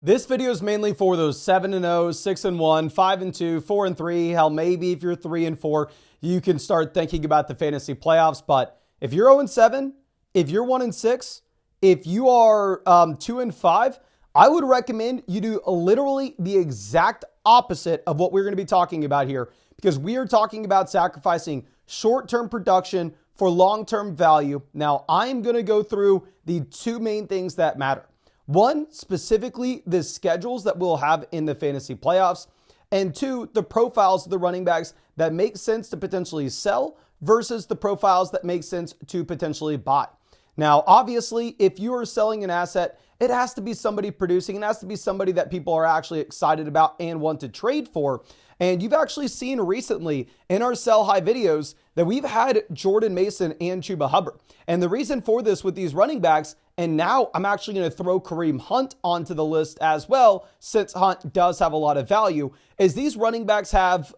This video is mainly for those 7-0, 6-1, 5-2, 4-3. Hell, maybe if you're 3-4, you can start thinking about the fantasy playoffs. But if you're 0-7, if you're 1-6, if you are 2-5, I would recommend you do literally the exact opposite of what we're going to be talking about here, because we are talking about sacrificing short-term production for long-term value. Now, I'm going to go through the two main things that matter. One, specifically the schedules that we'll have in the fantasy playoffs. And two, the profiles of the running backs that make sense to potentially sell versus the profiles that make sense to potentially buy. Now, obviously, if you are selling an asset, it has to be somebody producing. It has to be somebody that people are actually excited about and want to trade for. And you've actually seen recently in our sell high videos that we've had Jordan Mason and Chuba Hubbard. And the reason for this with these running backs, and now I'm actually going to throw Kareem Hunt onto the list as well, since Hunt does have a lot of value, is these running backs have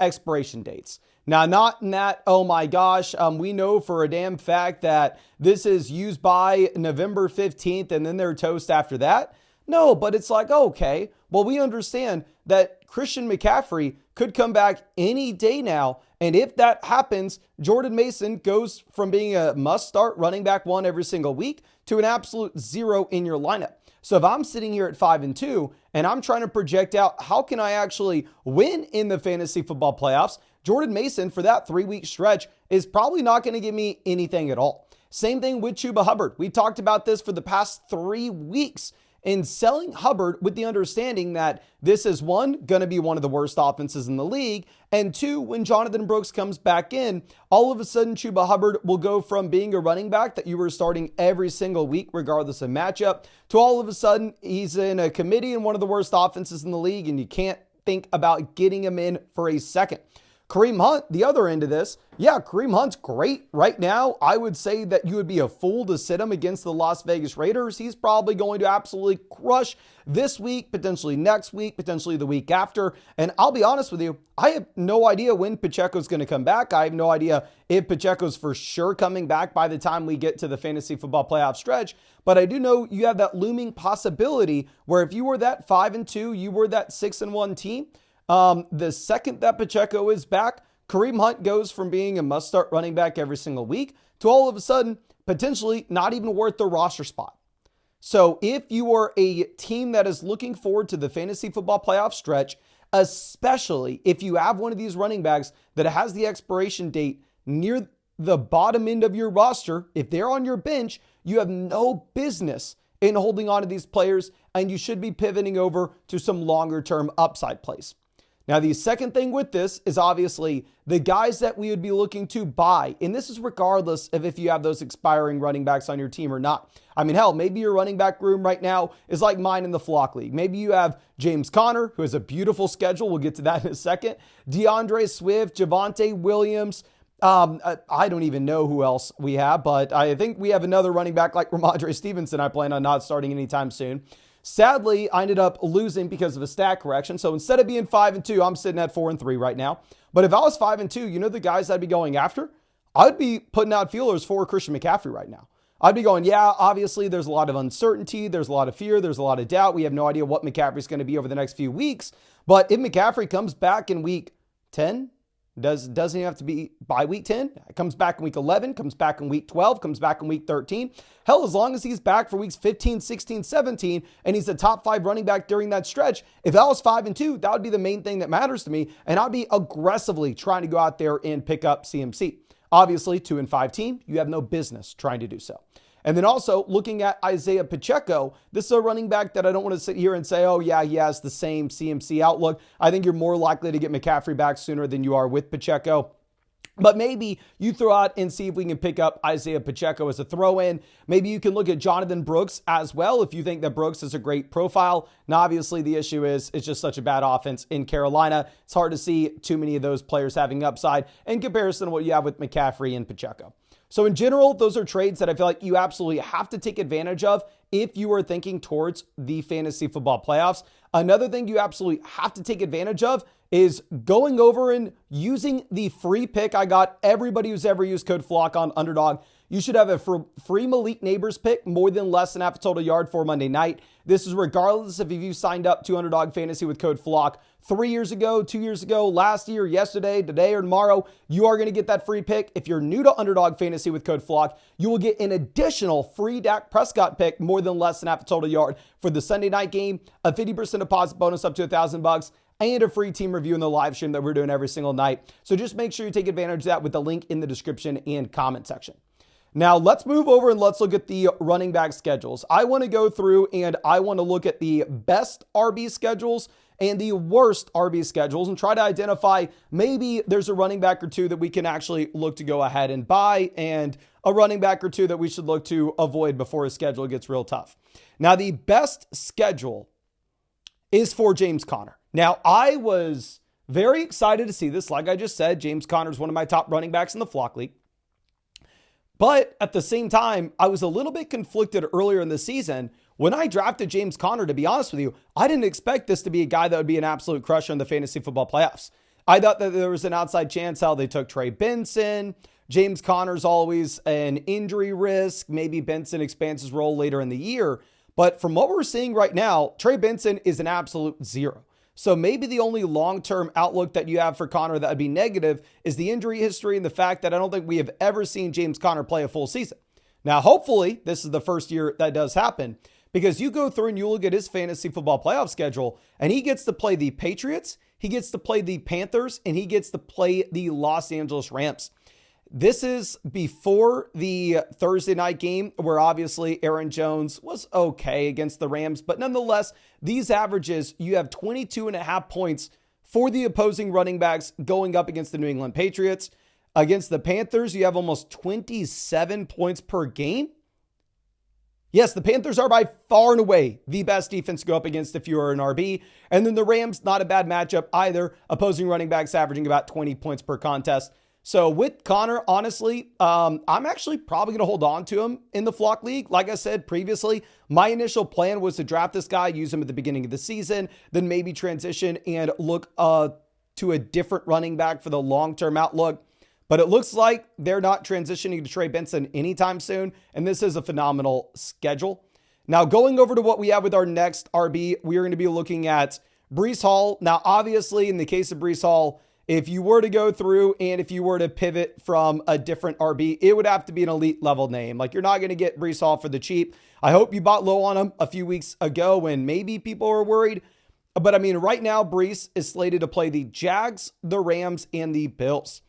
expiration dates. Now, not in that, oh my gosh, we know for a damn fact that this is used by November 15th and then they're toast after that. No, but it's like, okay, well, we understand that Christian McCaffrey could come back any day now. And if that happens, Jordan Mason goes from being a must-start running back one every single week to an absolute zero in your lineup. So if I'm sitting here at 5-2 and I'm trying to project out how can I actually win in the fantasy football playoffs, Jordan Mason for that 3-week stretch is probably not going to give me anything at all. Same thing with Chuba Hubbard. We talked about this for the past 3 weeks. In selling Hubbard with the understanding that this is one, going to be one of the worst offenses in the league, and two, when Jonathan Brooks comes back in, all of a sudden Chuba Hubbard will go from being a running back that you were starting every single week regardless of matchup to all of a sudden he's in a committee in one of the worst offenses in the league and you can't think about getting him in for a second. Kareem Hunt, the other end of this, yeah, Kareem Hunt's great right now. I would say that you would be a fool to sit him against the Las Vegas Raiders. He's probably going to absolutely crush this week, potentially next week, potentially the week after. And I'll be honest with you, I have no idea when Pacheco's going to come back. I have no idea if Pacheco's for sure coming back by the time we get to the fantasy football playoff stretch. But I do know you have that looming possibility where if you were that 5-2, you were that 6-1 team, the second that Pacheco is back, Kareem Hunt goes from being a must-start running back every single week to all of a sudden potentially not even worth the roster spot. So if you are a team that is looking forward to the fantasy football playoff stretch, especially if you have one of these running backs that has the expiration date near the bottom end of your roster, if they're on your bench, you have no business in holding on to these players, and you should be pivoting over to some longer-term upside plays. Now, the second thing with this is obviously the guys that we would be looking to buy. And this is regardless of if you have those expiring running backs on your team or not. I mean, hell, maybe your running back room right now is like mine in the Flock League. Maybe you have James Conner, who has a beautiful schedule. We'll get to that in a second. DeAndre Swift, Javonte Williams. I don't even know who else we have, but I think we have another running back like Ramondre Stevenson I plan on not starting anytime soon. Sadly, I ended up losing because of a stat correction. So instead of being 5-2, I'm sitting at 4-3 right now. But if I was 5-2, you know the guys I'd be going after? I'd be putting out feelers for Christian McCaffrey right now. I'd be going, yeah, obviously there's a lot of uncertainty. There's a lot of fear. There's a lot of doubt. We have no idea what McCaffrey's going to be over the next few weeks. But if McCaffrey comes back in week 10, doesn't he have to be by week 10? Comes back in week 11, comes back in week 12, comes back in week 13. Hell, as long as he's back for weeks 15, 16, 17, and he's the top 5 running back during that stretch, if I was 5-2, that would be the main thing that matters to me. And I'd be aggressively trying to go out there and pick up CMC. Obviously, 2-5 team, you have no business trying to do so. And then also looking at Isaiah Pacheco, this is a running back that I don't want to sit here and say, oh yeah, he has the same CMC outlook. I think you're more likely to get McCaffrey back sooner than you are with Pacheco. But maybe you throw out and see if we can pick up Isaiah Pacheco as a throw-in. Maybe you can look at Jonathan Brooks as well if you think that Brooks is a great profile. Now, obviously, the issue is it's just such a bad offense in Carolina. It's hard to see too many of those players having upside in comparison to what you have with McCaffrey and Pacheco. So in general, those are trades that I feel like you absolutely have to take advantage of if you are thinking towards the fantasy football playoffs. Another thing you absolutely have to take advantage of is going over and using the free pick I got. Everybody who's ever used code FLOCK on Underdog, you should have a free Malik Neighbors pick more than less than half a total yard for Monday night. This is regardless of if you signed up to Underdog Fantasy with code FLOCK 3 years ago, 2 years ago, last year, yesterday, today, or tomorrow. You are going to get that free pick. If you're new to Underdog Fantasy with code FLOCK, you will get an additional free Dak Prescott pick more than less than half a total yard for the Sunday night game, a 50% deposit bonus up to $1,000, and a free team review in the live stream that we're doing every single night. So just make sure you take advantage of that with the link in the description and comment section. Now, let's move over and let's look at the running back schedules. I want to go through and I want to look at the best RB schedules and the worst RB schedules and try to identify maybe there's a running back or two that we can actually look to go ahead and buy and a running back or two that we should look to avoid before his schedule gets real tough. Now, the best schedule is for James Conner. Now, I was very excited to see this. Like I just said, James Conner is one of my top running backs in the Flock League. But at the same time, I was a little bit conflicted earlier in the season. When I drafted James Conner, to be honest with you, I didn't expect this to be a guy that would be an absolute crusher in the fantasy football playoffs. I thought that there was an outside chance how they took Trey Benson. James Conner's always an injury risk. Maybe Benson expands his role later in the year. But from what we're seeing right now, Trey Benson is an absolute zero. So maybe the only long-term outlook that you have for Conner that would be negative is the injury history and the fact that I don't think we have ever seen James Conner play a full season. Now, hopefully, this is the first year that does happen because you go through and you look at his fantasy football playoff schedule and he gets to play the Patriots, he gets to play the Panthers, and he gets to play the Los Angeles Rams. This is before the Thursday night game where obviously Aaron Jones was okay against the Rams, but nonetheless, these averages, you have 22.5 points for the opposing running backs going up against the New England Patriots. Against the Panthers, you have almost 27 points per game. Yes, the Panthers are by far and away the best defense to go up against if you are an RB. And then the Rams, not a bad matchup either. Opposing running backs averaging about 20 points per contest. So with Conner, honestly, I'm actually probably going to hold on to him in the Flock League. Like I said previously, my initial plan was to draft this guy, use him at the beginning of the season, then maybe transition and look to a different running back for the long-term outlook. But it looks like they're not transitioning to Trey Benson anytime soon, and this is a phenomenal schedule. Now, going over to what we have with our next RB, we are going to be looking at Breece Hall. Now, obviously, in the case of Breece Hall, if you were to go through and if you were to pivot from a different RB, it would have to be an elite level name. Like, you're not going to get Breece Hall for the cheap. I hope you bought low on him a few weeks ago when maybe people were worried. But I mean, right now, Breece is slated to play the Jags, the Rams, and the Bills.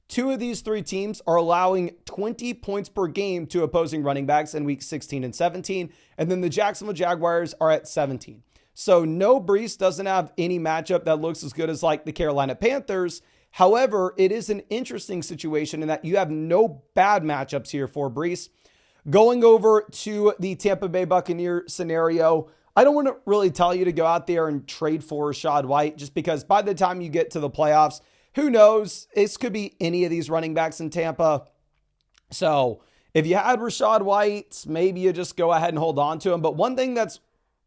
Two of these three teams are allowing 20 points per game to opposing running backs in weeks 16 and 17. And then the Jacksonville Jaguars are at 17. So no, Breece doesn't have any matchup that looks as good as like the Carolina Panthers. However, it is an interesting situation in that you have no bad matchups here for Breece. Going over to the Tampa Bay Buccaneer scenario, I don't want to really tell you to go out there and trade for Rachaad White just because by the time you get to the playoffs, who knows? This could be any of these running backs in Tampa. So if you had Rachaad White, maybe you just go ahead and hold on to him. But one thing that's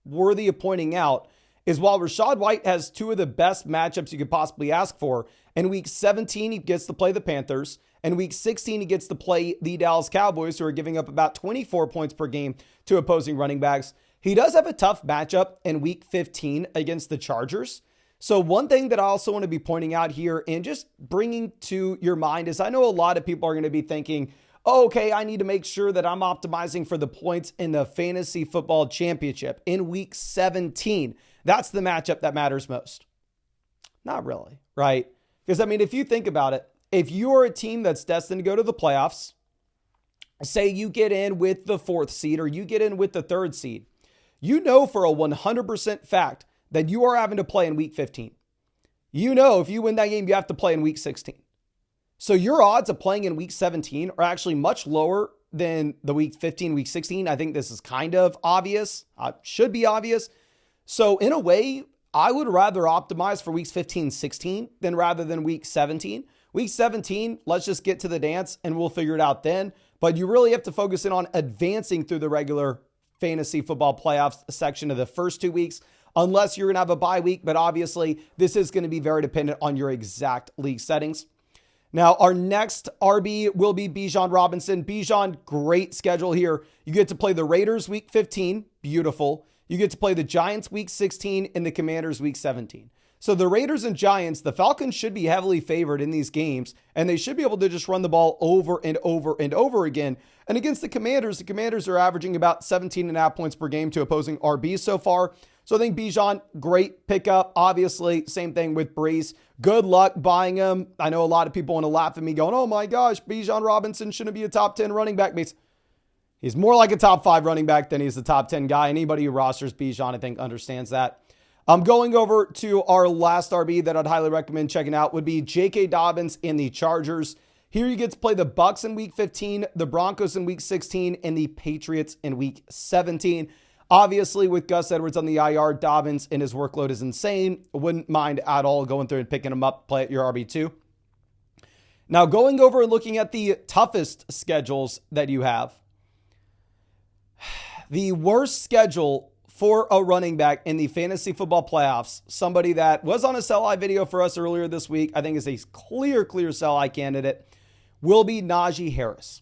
worthy of pointing out is while Rachaad White has two of the best matchups you could possibly ask for, in week 17, he gets to play the Panthers. In week 16, he gets to play the Dallas Cowboys, who are giving up about 24 points per game to opposing running backs. He does have a tough matchup in week 15 against the Chargers. So one thing that I also want to be pointing out here and just bringing to your mind is I know a lot of people are going to be thinking, oh, okay, I need to make sure that I'm optimizing for the points in the fantasy football championship in week 17. That's the matchup that matters most. Not really, right? Because I mean, if you think about it, if you're a team that's destined to go to the playoffs, say you get in with the 4th seed or you get in with the 3rd seed, you know for a 100% fact that you are having to play in week 15. You know if you win that game, you have to play in week 16. So your odds of playing in week 17 are actually much lower than the week 15, week 16. I think this is kind of obvious. Should be obvious. So in a way, I would rather optimize for weeks 15, 16 than rather than week 17. Week 17, let's just get to the dance and we'll figure it out then. But you really have to focus in on advancing through the regular fantasy football playoffs section of the first 2 weeks, unless you're going to have a bye week. But obviously, this is going to be very dependent on your exact league settings. Now, our next RB will be Bijan Robinson. Bijan, great schedule here. You get to play the Raiders week 15. Beautiful. You get to play the Giants week 16 and the Commanders week 17. So the Raiders and Giants, the Falcons should be heavily favored in these games, and they should be able to just run the ball over and over and over again. And against the Commanders are averaging about 17.5 points per game to opposing RBs so far. So I think Bijan, great pickup. Obviously, same thing with Brees. Good luck buying him. I know a lot of people want to laugh at me going, oh my gosh, Bijan Robinson shouldn't be a top 10 running back. He's more like a top 5 running back than he's the top 10 guy. Anybody who rosters Bijan, I think, understands that. I'm going over to our last RB that I'd highly recommend checking out would be J.K. Dobbins in the Chargers. Here you get to play the Bucs in week 15, the Broncos in week 16, and the Patriots in week 17. Obviously, with Gus Edwards on the IR, Dobbins and his workload is insane. Wouldn't mind at all going through and picking him up, play at your RB2. Now, going over and looking at the toughest schedules that you have. The worst schedule for a running back in the fantasy football playoffs, somebody that was on a sell-high video for us earlier this week, I think is a clear sell-high candidate, will be Najee Harris.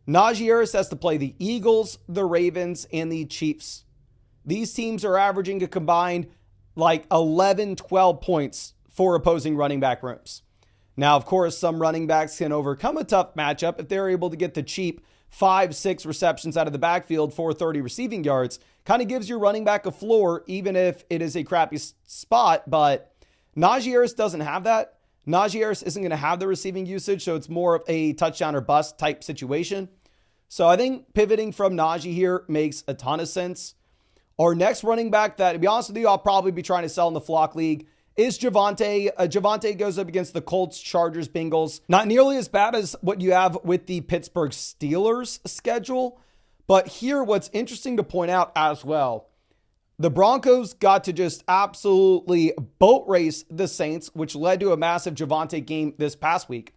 Najee Harris has to play the Eagles, the Ravens, and the Chiefs. These teams are averaging a combined like 11, 12 points for opposing running back rooms. Now, of course, some running backs can overcome a tough matchup if they're able to get the cheap 5-6 receptions out of the backfield, 430 receiving yards. Kind of gives your running back a floor, even if it is a crappy spot. But Najee Harris doesn't have that. Najee Harris isn't going to have the receiving usage, so it's more of a touchdown or bust type situation. So I think pivoting from Najee here makes a ton of sense. Our next running back that, to be honest with you, I'll probably be trying to sell in the Flock League is Javonte. Javonte goes up against the Colts, Chargers, Bengals. Not nearly as bad as what you have with the Pittsburgh Steelers schedule. But here, what's interesting to point out as well, the Broncos got to just absolutely boat race the Saints, which led to a massive Javonte game this past week.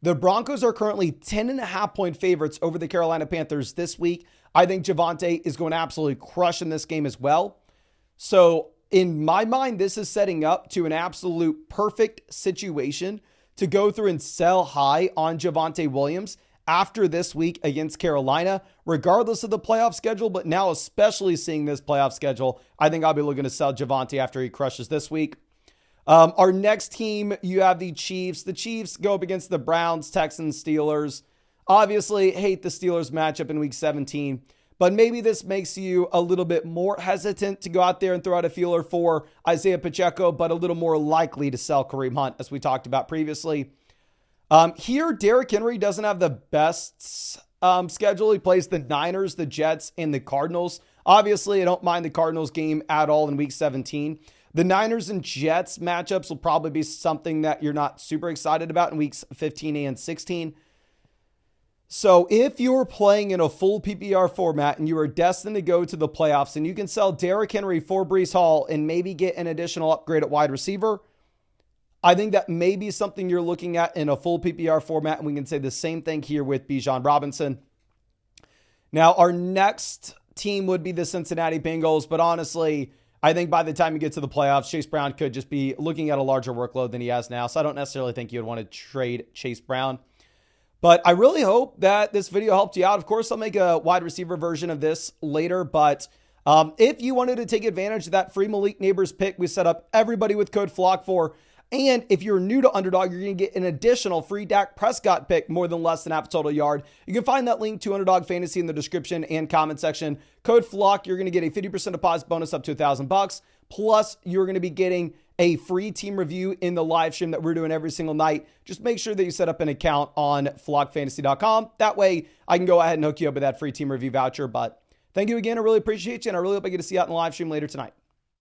The Broncos are currently 10.5 point favorites over the Carolina Panthers this week. I think Javonte is going to absolutely crush in this game as well. So in my mind, this is setting up to an absolute perfect situation to go through and sell high on Javonte Williams after this week against Carolina, regardless of the playoff schedule, but now especially seeing this playoff schedule, I think I'll be looking to sell Javonte after he crushes this week. Our next team, you have the Chiefs. The Chiefs go up against the Browns, Texans, Steelers. Obviously, hate the Steelers matchup in week 17, but maybe this makes you a little bit more hesitant to go out there and throw out a feeler for Isaiah Pacheco, but a little more likely to sell Kareem Hunt, as we talked about previously. Here, Derrick Henry doesn't have the best schedule. He plays the Niners, the Jets, and the Cardinals. Obviously, I don't mind the Cardinals game at all in week 17. The Niners and Jets matchups will probably be something that you're not super excited about in weeks 15 and 16. So if you're playing in a full PPR format and you are destined to go to the playoffs and you can sell Derrick Henry for Breece Hall and maybe get an additional upgrade at wide receiver, I think that may be something you're looking at in a full PPR format. And we can say the same thing here with Bijan Robinson. Now, our next team would be the Cincinnati Bengals, but honestly, I think by the time you get to the playoffs, Chase Brown could just be looking at a larger workload than he has now. So I don't necessarily think you would want to trade Chase Brown. But I really hope that this video helped you out. Of course, I'll make a wide receiver version of this later. But if you wanted to take advantage of that free Malik Neighbors pick, we set up everybody with code FLOCK for. And if you're new to Underdog, you're going to get an additional free Dak Prescott pick, more than less than half a total yard. You can find that link to Underdog Fantasy in the description and comment section. Code FLOCK, you're going to get a 50% deposit bonus up to $1,000. Plus, you're going to be getting a free team review in the live stream that we're doing every single night. Just make sure that you set up an account on flockfantasy.com. That way, I can go ahead and hook you up with that free team review voucher. But thank you again. I really appreciate you, and I really hope I get to see you out in the live stream later tonight.